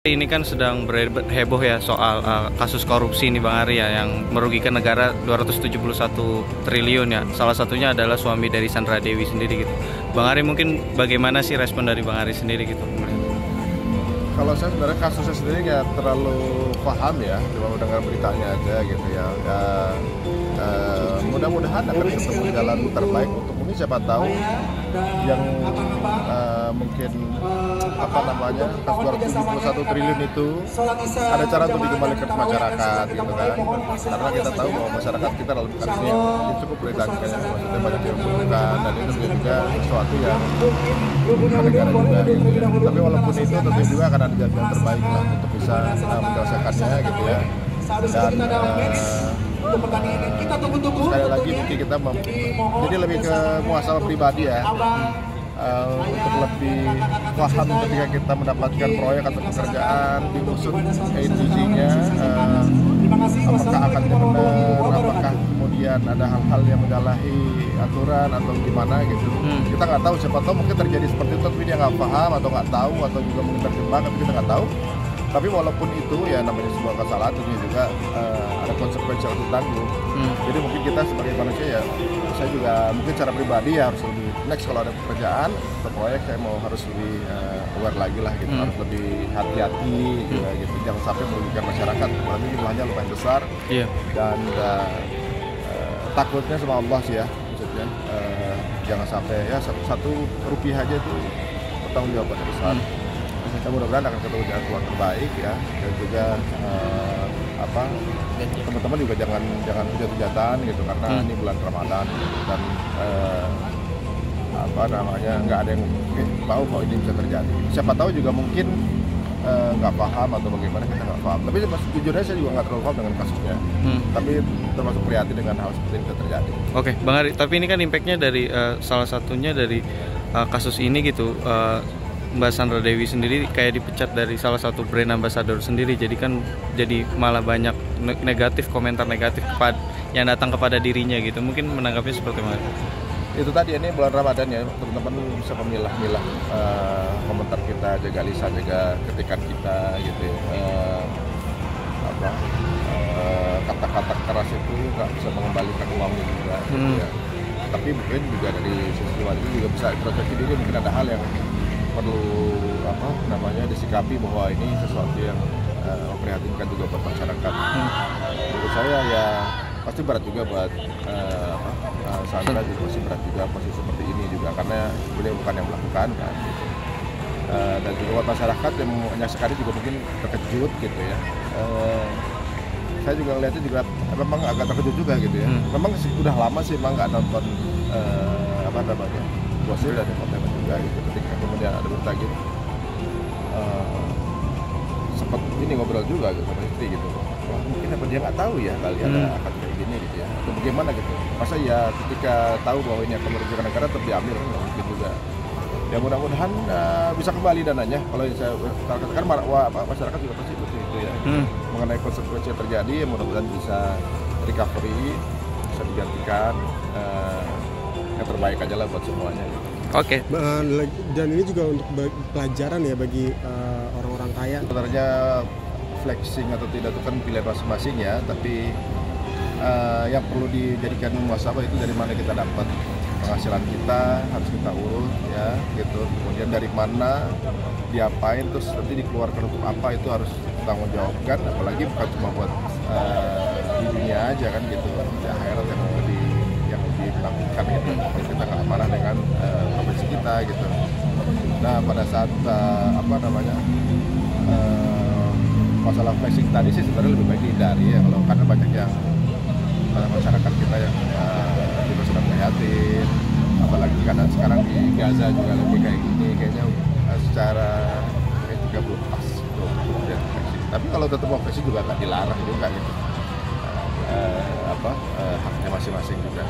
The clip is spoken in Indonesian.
Ini kan sedang heboh ya soal kasus korupsi ini Bang Ari ya, yang merugikan negara 271 triliun ya. Salah satunya adalah suami dari Sandra Dewi sendiri gitu. Bang Ari, mungkin bagaimana sih respon dari Bang Ari sendiri gitu? Kalau saya sebenarnya kasusnya sendiri nggak terlalu paham ya, cuma mendengar beritanya aja gitu ya. Mudah-mudahan akan ketemu jalan terbaik untuk mungkin siapa tahu yang mungkin kasus 271 triliun itu ada cara untuk dikembalikan ke masyarakat gitu kan, karena kita tahu bahwa masyarakat kita dalam kasus ini cukup beritanya, maksudnya banyak diuntungkan dan itu juga sesuatu yang negara juga gitu ya. Tapi walaupun itu tentu juga akan ada jalan terbaik lah untuk bisa menyelesaikannya gitu ya. Dan sekali lagi mungkin kita jadi lebih ke muhasabah pribadi ya, untuk lebih paham ketika kita mendapatkan proyek atau pekerjaan diusut A-to-Z-nya, apakah akan benar, apakah kemudian ada hal-hal yang menyalahi aturan atau gimana gitu. Kita nggak tahu, siapa tahu mungkin terjadi seperti itu tapi dia nggak paham atau nggak tahu atau juga mungkin terjebak, tapi kita nggak tahu. Tapi walaupun itu ya namanya sebuah kesalahan, tentunya juga ada konsekuensi yang harus ditanggung. Jadi mungkin kita sebagai manusia ya, saya juga mungkin secara pribadi ya harus lebih next kalau ada pekerjaan atau proyek saya mau harus lebih aware lagi lah gitu, harus lebih hati-hati gitu, jangan sampai merugikan masyarakat, karena jumlahnya lumayan besar. Dan takutnya sama Allah sih ya, maksudnya jangan sampai ya satu rupiah aja itu bertanggung jawab besar. Kita mudah-mudahan akan ketemu jalan keluar terbaik ya, dan juga teman-teman juga jangan hujat-hujatan gitu, karena ini bulan Ramadan gitu, dan nggak ada yang tahu kalau ini bisa terjadi. Siapa tahu juga mungkin nggak paham atau bagaimana, kita nggak paham. Tapi jujurnya saya juga nggak terlalu paham dengan kasusnya, tapi termasuk prihatin dengan hal seperti ini bisa terjadi. Oke, Bang Ari, tapi ini kan impactnya dari salah satunya dari kasus ini gitu. Mbak Sandra Dewi sendiri kayak dipecat dari salah satu brand ambassador sendiri, jadi malah banyak negatif, komentar negatif yang datang kepada dirinya gitu. Mungkin menanggapinya seperti mana? Itu tadi, ini bulan Ramadan ya, teman-teman bisa memilah-milah komentar kita, jaga lisan, jaga ketikan kita gitu ya. Kata-kata keras itu nggak bisa mengembalikan uangnya juga gitu ya. Tapi mungkin juga dari sisi luar itu juga bisa introspeksi diri, mungkin ada hal yang perlu disikapi bahwa ini sesuatu yang memprihatinkan juga buat masyarakat. Menurut saya ya pasti berat juga buat Sandra, juga pasti berat juga posisi seperti ini juga, karena beliau bukan yang melakukan kan. Dan juga buat masyarakat yang menyaksikan juga mungkin terkejut gitu ya. Saya juga melihatnya juga memang agak terkejut juga gitu ya. Memang udah lama sih memang nggak nonton Gosip dan entertainment juga gitu. Ketika kemudian ada berita gitu, sempat ini ngobrol juga gitu sama istri gitu. Wah, mungkin apa dia nggak tahu ya kali ada akan kayak gini gitu ya, atau bagaimana gitu. Masa ya ketika tahu bahwa ini akan merugikan negara tetap diambil, nggak mungkin juga. Ya mudah-mudahan bisa kembali dananya. Kalau saya katakan masyarakat juga pasti seperti itu ya. Mengenai konsekuensi yang terjadi, ya mudah-mudahan bisa recovery, bisa digantikan. Yang terbaik aja lah buat semuanya. Oke. Dan ini juga untuk pelajaran ya bagi orang-orang kaya. Sebenarnya flexing atau tidak itu kan pilihan masing-masing ya, tapi yang perlu dijadikan muhasabah itu dari mana kita dapat penghasilan kita, harus kita urus ya gitu. Kemudian dari mana diapain, terus nanti dikeluarkan untuk apa, itu harus tanggung jawabkan. Apalagi bukan cuma buat di dunia aja kan gitu, di akhirat yang dilakukan gitu. Kita nggak amanah dengan profesi kita gitu. Nah pada saat masalah flexing tadi sih sebenarnya lebih baik dihindari ya, kalau karena banyak yang masyarakat kita yang juga sedang prihatin, apalagi karena sekarang di Gaza juga lagi kayak gini, kayaknya secara etika belum pas untuk flexing. Tapi kalau tetap mau flexing juga nggak dilarang juga gitu. Haknya masing-masing juga.